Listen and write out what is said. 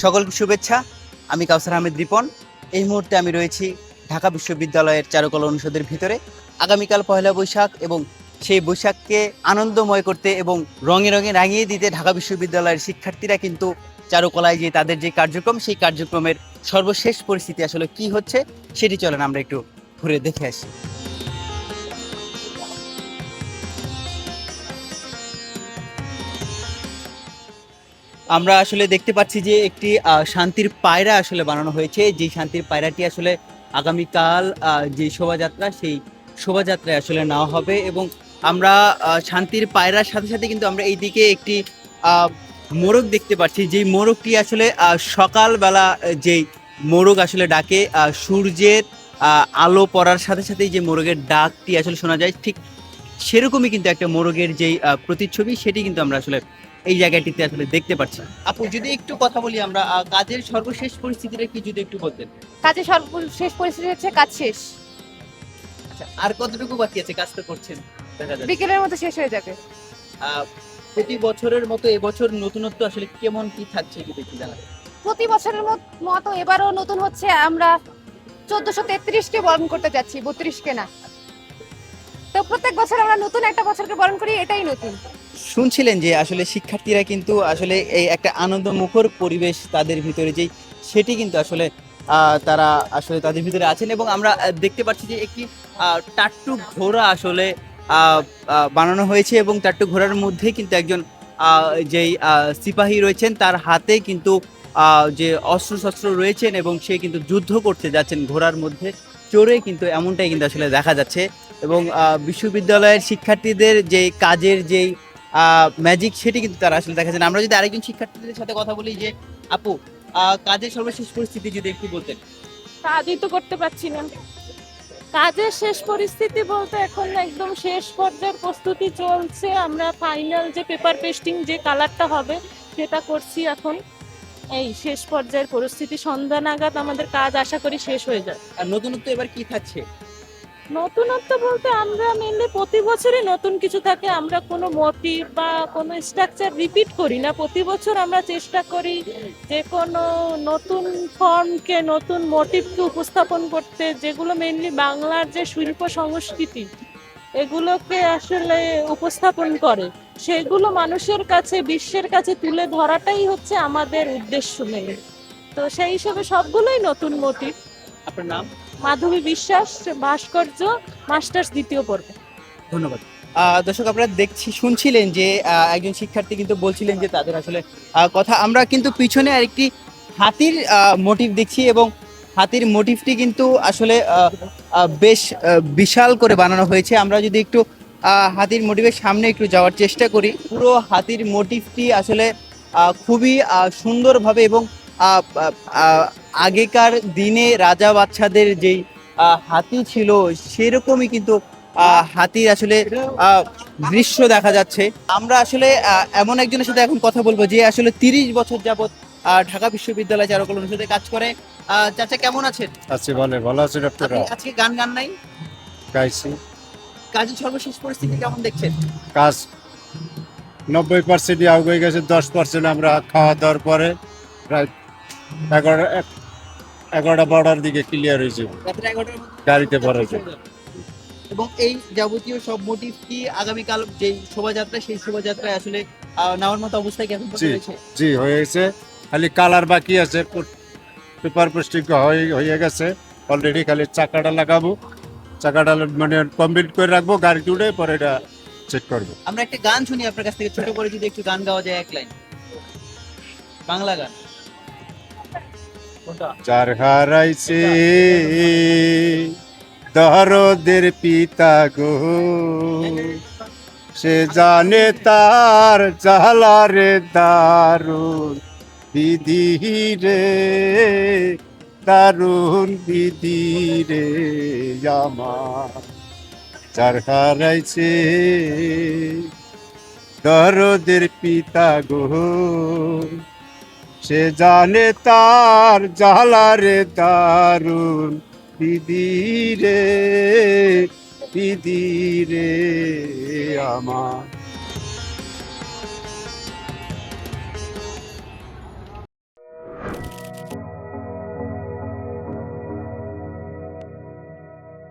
সকলকে শুভেচ্ছা। আমি কাউসার আহমেদ রিপন। এই মুহূর্তে আমি রয়েছি ঢাকা বিশ্ববিদ্যালয়ের চারুকলা অনুষদের ভিতরে। আগামীকাল পহেলা বৈশাখ এবং সেই বৈশাখকে আনন্দময় করতে এবং রঙে রঙে রাঙিয়ে দিতে ঢাকা বিশ্ববিদ্যালয়ের শিক্ষার্থীরা কিন্তু চারুকলায় যে তাদের যে কার্যক্রম, সেই কার্যক্রমের সর্বশেষ পরিস্থিতি আসলে কি হচ্ছে সেটি চলেন আমরা একটু ঘুরে দেখে আসি। আমরা আসলে দেখতে পাচ্ছি যে একটি শান্তির পায়রা আসলে বানানো হয়েছে। যে শান্তির পায়রাটি আসলে আগামীকাল যে শোভাযাত্রা, সেই শোভাযাত্রায় আসলে নেওয়া হবে এবং আমরা শান্তির পায়রার সাথে সাথে কিন্তু আমরা এইদিকে একটি মোরগ দেখতে পাচ্ছি। যেই মোরগটি আসলে সকালবেলা যেই মোরগ আসলে ডাকে, সূর্যের আলো পড়ার সাথে সাথেই যে মোরগের ডাকটি আসলে শোনা যায়, ঠিক সেরকমই কিন্তু একটা মোরগের যেই প্রতিচ্ছবি, সেটি কিন্তু আমরা আসলে এই জায়গাটিতে আসলে দেখতে পাচ্ছি। আপু, যদি একটু কথা বলি আমরা, কাজের সর্বশেষ পরিস্থিতিটা কি যদি একটু বলতেন। কাজের সর্বশেষ পরিস্থিতি হচ্ছে কাজ শেষ। আচ্ছা, আর কতটুকু বাকি আছে? কাজ তো করছেন দেখা যাচ্ছে। বিকেলের মধ্যে শেষ হয়ে যাবে। প্রতি বছরের মতো এবছর নতুনত্ব আসলে কেমন কি থাকছে যদি একটু জানাবেন। প্রতি বছরের মতো এবারও নতুন হচ্ছে, আমরা 1433কে বরণ করতে যাচ্ছি, 32কে না। তো প্রত্যেক বছর আমরা নতুন একটা বছরকে বরণ করি, এটাই নতুন। শুনছিলেন যে আসলে শিক্ষার্থীরা কিন্তু আসলে এই একটা আনন্দমুখর পরিবেশ তাদের ভিতরে যেই, সেটি কিন্তু আসলে তারা আসলে তাদের ভিতরে আছেন এবং আমরা দেখতে পাচ্ছি যে একটি টাট্টু ঘোড়া আসলে বানানো হয়েছে এবং টাট্টু ঘোড়ার মধ্যে কিন্তু একজন যেই সিপাহী রয়েছেন, তার হাতে কিন্তু যে অস্ত্রশস্ত্র রয়েছেন এবং সে কিন্তু যুদ্ধ করতে যাচ্ছেন ঘোড়ার মধ্যে চড়ে, কিন্তু এমনটাই কিন্তু আসলে দেখা যাচ্ছে। এবং বিশ্ববিদ্যালয়ের শিক্ষার্থীদের যে কাজের যেই ম্যাজিক, সেটি কিন্তু তারা আসলে দেখাচ্ছেন। আমরা যদি আরেকজন শিক্ষার্থীদের সাথে কথা বলি, যে আপু, কাজের সর্বশেষ পরিস্থিতি যদি একটু বলতেন। কাজই তো করতে পারছি না। কাজের শেষ পরিস্থিতি বলতে এখন একদম শেষ পর্যায়ের প্রস্তুতি চলছে। আমরা ফাইনাল যে পেপার পেস্টিং যে কালারটা হবে সেটা করছি এখন। এই শেষ পর্যায়ের পরিস্থিতি, সন্ধ্যা নাগাদ আমাদের কাজ আশা করি শেষ হয়ে যায়। আর নতুনত্ব এবার কি থাকছে? নতুনত্ব বলতে আমরা মেনলি প্রতি বছরই নতুন কিছু থাকে। আমরা কোনো মোটিভ বা কোনো স্ট্রাকচার রিপিট করি না। প্রতি বছর আমরা চেষ্টা করি যে কোনো নতুন ফর্মকে, নতুন মোটিভকে উপস্থাপন করতে, যেগুলো মেনলি বাংলার যে শিল্প সংস্কৃতি এগুলোকে আসলে উপস্থাপন করে, সেগুলো মানুষের কাছে, বিশ্বের কাছে তুলে ধরাটাই হচ্ছে আমাদের উদ্দেশ্য মেন। তো সেই হিসেবে সবগুলোই নতুন মোটিভ। আপনার নাম? মাধবী বিশ্বাস, ভাস্কর্য, মাস্টার্স দ্বিতীয় পর্ব। ধন্যবাদ। দর্শক, আপনারা শুনছিলেন যে একজন শিক্ষার্থী কিন্তু বলছিলেন যে তাদের আসলে কথা। আমরা কিন্তু পিছনে আরেকটি হাতির মোটিভ দেখছি এবং হাতির মোটিভটি কিন্তু আসলে বেশ বিশাল করে বানানো হয়েছে। আমরা যদি একটু হাতির মোটিভের সামনে একটু যাওয়ার চেষ্টা করি, পুরো হাতির মোটিভটি আসলে খুবই সুন্দরভাবে এবং আহ, আহ, আগেকার দিনে রাজা বাচ্চাদের যেই হাতি ছিল, সেরকমই কিন্তু হাতির আসলে দৃশ্য দেখা যাচ্ছে। আমরা আসলে এমন একজনের সাথে এখন কথা বলবো যে আসলে 30 বছর যাবত ঢাকা বিশ্ববিদ্যালয় চারুকলা অনুষদে কাজ করে। চাচা, কেমন আছেন? আছি, ভালো আছেন আপনারা? আপনি আজকে গান নাই? গাইছি। কাজের সর্বশেষ পরিস্থিতি কেমন দেখছেন? কাজ 90% আগে গেছে, 10% আমরা খাওয়া দাওয়ার পরে প্রায় 11টা 12টার দিকে ক্লিয়ার হয়েছে, রাত্রে 11টার মধ্যে গাড়িতে ভরা যায়। এবং এই যাবতীয় সব মোটিভ কি আগামীকাল যে শোভাযাত্রা, সেই শোভাযাত্রায় আসলে নেওয়ার মতো অবস্থায় কি এখন জি রয়েছে? জি হয়ে গেছে, খালি কালার বাকি আছে। পেপার পেস্টিং হয়ে গেছে অলরেডি, খালি চাকাটা লাগাবো। চাকাটা মানে কমপ্লিট করে রাখবো, গাড়ি তুলে পরে এটা চেক করবো। আমরা একটা গান শুনি আপনার কাছ থেকে, ছোট করে যদি একটু গান গাওয়া যায়, এক লাইন বাংলা গান। কোনটা? যার হারাইছে দরদের পিতা গো, সে জানে তার জালারে দারুণ বিধি রে, দারুণ বিধি রে আমার। যার হারাইছে দরদের পিতা গো, সে জানে তার জালারে দারুণ বিধি রে, বিধি রে আমার।